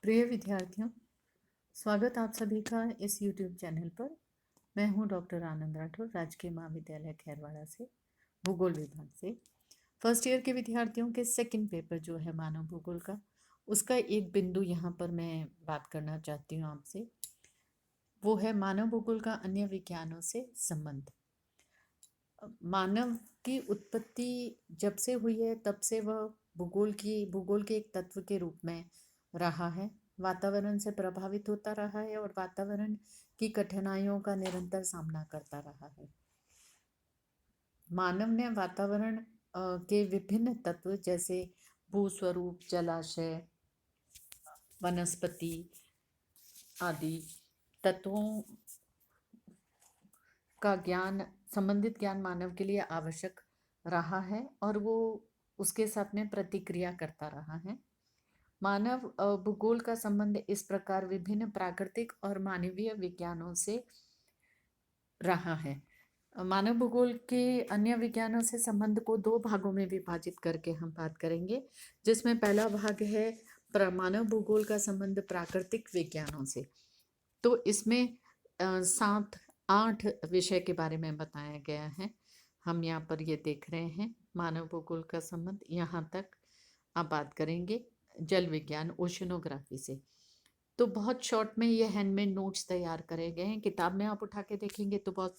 प्रिय विद्यार्थियों, स्वागत आप सभी का इस YouTube चैनल पर। मैं हूं डॉक्टर आनंद राठौर, राजकीय महाविद्यालय खैरवाड़ा से, भूगोल विभाग से। फर्स्ट ईयर के विद्यार्थियों के सेकंड पेपर जो है मानव भूगोल का, उसका एक बिंदु यहाँ पर मैं बात करना चाहती हूँ आपसे। वो है मानव भूगोल का अन्य विज्ञानों से संबंध। मानव की उत्पत्ति जब से हुई है तब से वह भूगोल के एक तत्व के रूप में रहा है। वातावरण से प्रभावित होता रहा है और वातावरण की कठिनाइयों का निरंतर सामना करता रहा है। मानव ने वातावरण के विभिन्न तत्व जैसे भूस्वरूप, जलाशय, वनस्पति आदि तत्वों का ज्ञान, संबंधित ज्ञान मानव के लिए आवश्यक रहा है और वो उसके साथ में प्रतिक्रिया करता रहा है। मानव भूगोल का संबंध इस प्रकार विभिन्न प्राकृतिक और मानवीय विज्ञानों से रहा है। मानव भूगोल के अन्य विज्ञानों से संबंध को दो भागों में विभाजित करके हम बात करेंगे, जिसमें पहला भाग है मानव भूगोल का संबंध प्राकृतिक विज्ञानों से। तो इसमें 7-8 विषय के बारे में बताया गया है। हम यहाँ पर ये देख रहे हैं मानव भूगोल का संबंध। यहाँ तक आप बात करेंगे जल विज्ञान, ओशनोग्राफी से। तो बहुत शॉर्ट में ये हैंडमेड नोट्स तैयार करे गए हैं। किताब में आप उठा के देखेंगे तो बहुत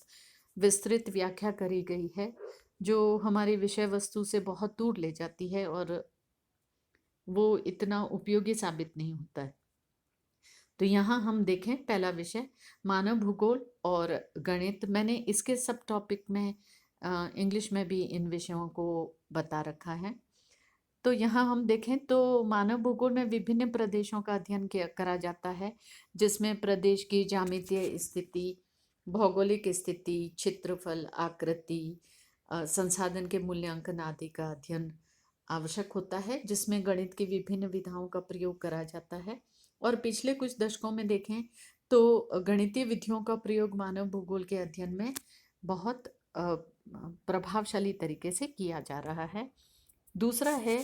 विस्तृत व्याख्या करी गई है, जो हमारी विषय वस्तु से बहुत दूर ले जाती है और वो इतना उपयोगी साबित नहीं होता है। तो यहाँ हम देखें पहला विषय मानव भूगोल और गणित। मैंने इसके सब टॉपिक में इंग्लिश में भी इन विषयों को बता रखा है। तो यहाँ हम देखें तो मानव भूगोल में विभिन्न प्रदेशों का अध्ययन करा जाता है, जिसमें प्रदेश की ज्यामितीय स्थिति, भौगोलिक स्थिति, क्षेत्रफल, आकृति, संसाधन के मूल्यांकन आदि का अध्ययन आवश्यक होता है, जिसमें गणित की विभिन्न विधाओं का प्रयोग करा जाता है। और पिछले कुछ दशकों में देखें तो गणितीय विधियों का प्रयोग मानव भूगोल के अध्ययन में बहुत प्रभावशाली तरीके से किया जा रहा है। दूसरा है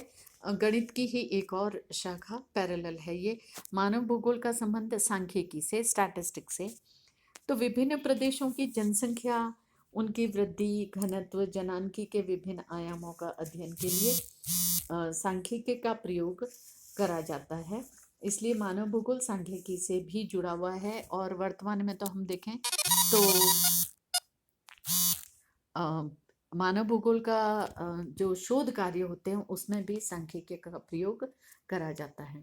गणित की ही एक और शाखा पैरेलल है। ये मानव भूगोल का संबंध सांख्यिकी से, स्टैटिस्टिक्स से। तो विभिन्न प्रदेशों की जनसंख्या, उनकी वृद्धि, घनत्व, जनांकी के विभिन्न आयामों का अध्ययन के लिए सांख्यिकी का प्रयोग करा जाता है। इसलिए मानव भूगोल सांख्यिकी से भी जुड़ा हुआ है। और वर्तमान में तो हम देखें तो मानव भूगोल का जो शोध कार्य होते हैं उसमें भी सांख्यिकी का प्रयोग करा जाता है।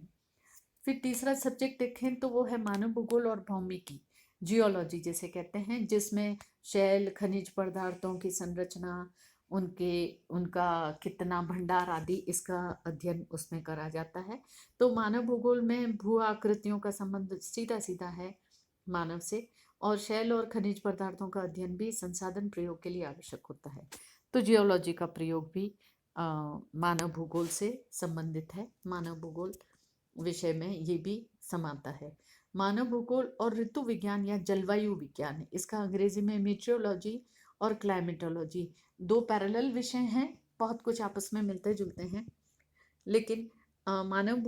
फिर तीसरा सब्जेक्ट देखें तो वो है मानव भूगोल और भौमिकी, जियोलॉजी जिसे कहते हैं, जिसमें शैल, खनिज पदार्थों की संरचना, उनका कितना भंडार आदि, इसका अध्ययन उसमें करा जाता है। तो मानव भूगोल में भू आकृतियों का संबंध सीधा सीधा है मानव से, और शैल और खनिज पदार्थों का अध्ययन भी संसाधन प्रयोग के लिए आवश्यक होता है। तो जियोलॉजी का प्रयोग भी मानव भूगोल से संबंधित है। मानव भूगोल विषय में ये भी समाता है। मानव भूगोल और ऋतु विज्ञान या जलवायु विज्ञान, इसका अंग्रेजी में मीटियोलॉजी और क्लाइमेटोलॉजी, दो पैरेलल विषय हैं, बहुत कुछ आपस में मिलते जुलते हैं। लेकिन मानव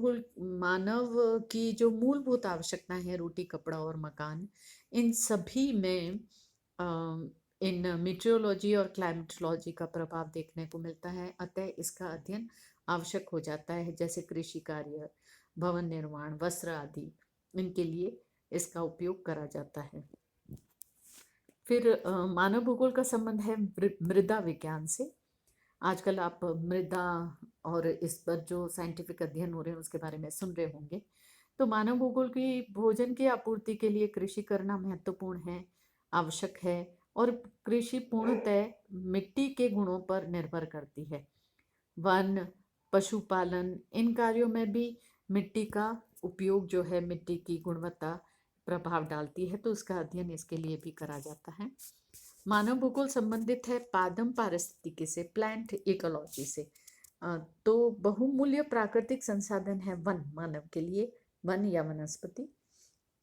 की जो मूलभूत आवश्यकताएं हैं, रोटी, कपड़ा और मकान, इन सभी में इन मीटियोलॉजी और क्लाइमेटोलॉजी का प्रभाव देखने को मिलता है। अतः इसका अध्ययन आवश्यक हो जाता है, जैसे कृषि कार्य, भवन निर्माण, वस्त्र आदि, इनके लिए इसका उपयोग करा जाता है। फिर मानव भूगोल का संबंध है मृदा विज्ञान से। आजकल आप मृदा और इस पर जो साइंटिफिक अध्ययन हो रहे हैं उसके बारे में सुन रहे होंगे। तो मानव भूगोल की भोजन की आपूर्ति के लिए कृषि करना महत्वपूर्ण है, आवश्यक है, और कृषि पूर्णतः मिट्टी के गुणों पर निर्भर करती है। वन, पशुपालन, इन कार्यों में भी मिट्टी का उपयोग जो है, मिट्टी की गुणवत्ता प्रभाव डालती है, तो उसका अध्ययन इसके लिए भी करा जाता है। मानव भूगोल संबंधित है पादम पारिस्थितिकी से, प्लांट इकोलॉजी से। तो बहुमूल्य प्राकृतिक संसाधन है वन मानव के लिए, वन या वनस्पति,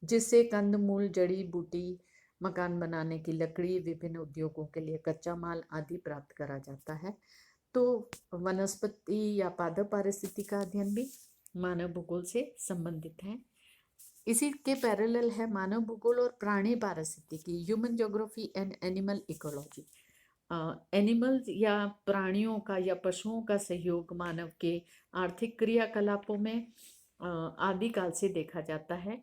जिससे कंदमूल, जड़ी बूटी, मकान बनाने की लकड़ी, विभिन्न उद्योगों के लिए कच्चा माल आदि प्राप्त करा जाता है। तो वनस्पति या पादप पारिस्थितिकी का अध्ययन भी मानव भूगोल से संबंधित है। इसी के पैरेलल है मानव भूगोल और प्राणी पारिस्थितिकी, human geography and animal ecology. Animals या प्राणियों का या पशुओं का सहयोग मानव के आर्थिक क्रियाकलापों में आदिकाल से देखा जाता है,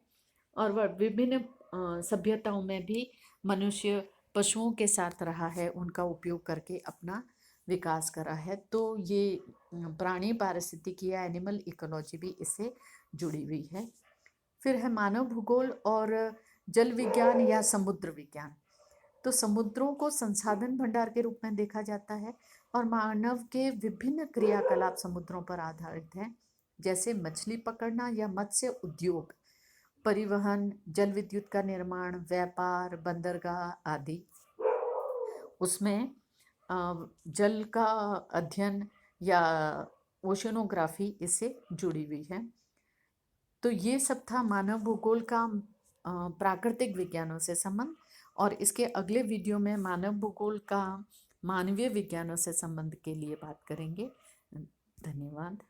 और वह विभिन्न सभ्यताओं में भी मनुष्य पशुओं के साथ रहा है, उनका उपयोग करके अपना विकास करा है। तो ये प्राणी पारिस्थितिकी या एनिमल इकोलॉजी भी इससे जुड़ी हुई है। फिर है मानव भूगोल और जल विज्ञान या समुद्र विज्ञान। तो समुद्रों को संसाधन भंडार के रूप में देखा जाता है और मानव के विभिन्न क्रियाकलाप समुद्रों पर आधारित हैं, जैसे मछली पकड़ना या मत्स्य उद्योग, परिवहन, जल विद्युत का निर्माण, व्यापार, बंदरगाह आदि। उसमें जल का अध्ययन या ओशनोग्राफी इससे जुड़ी हुई है। तो ये सब था मानव भूगोल का प्राकृतिक विज्ञानों से संबंध, और इसके अगले वीडियो में मानव भूगोल का मानवीय विज्ञानों से संबंध के लिए बात करेंगे। धन्यवाद।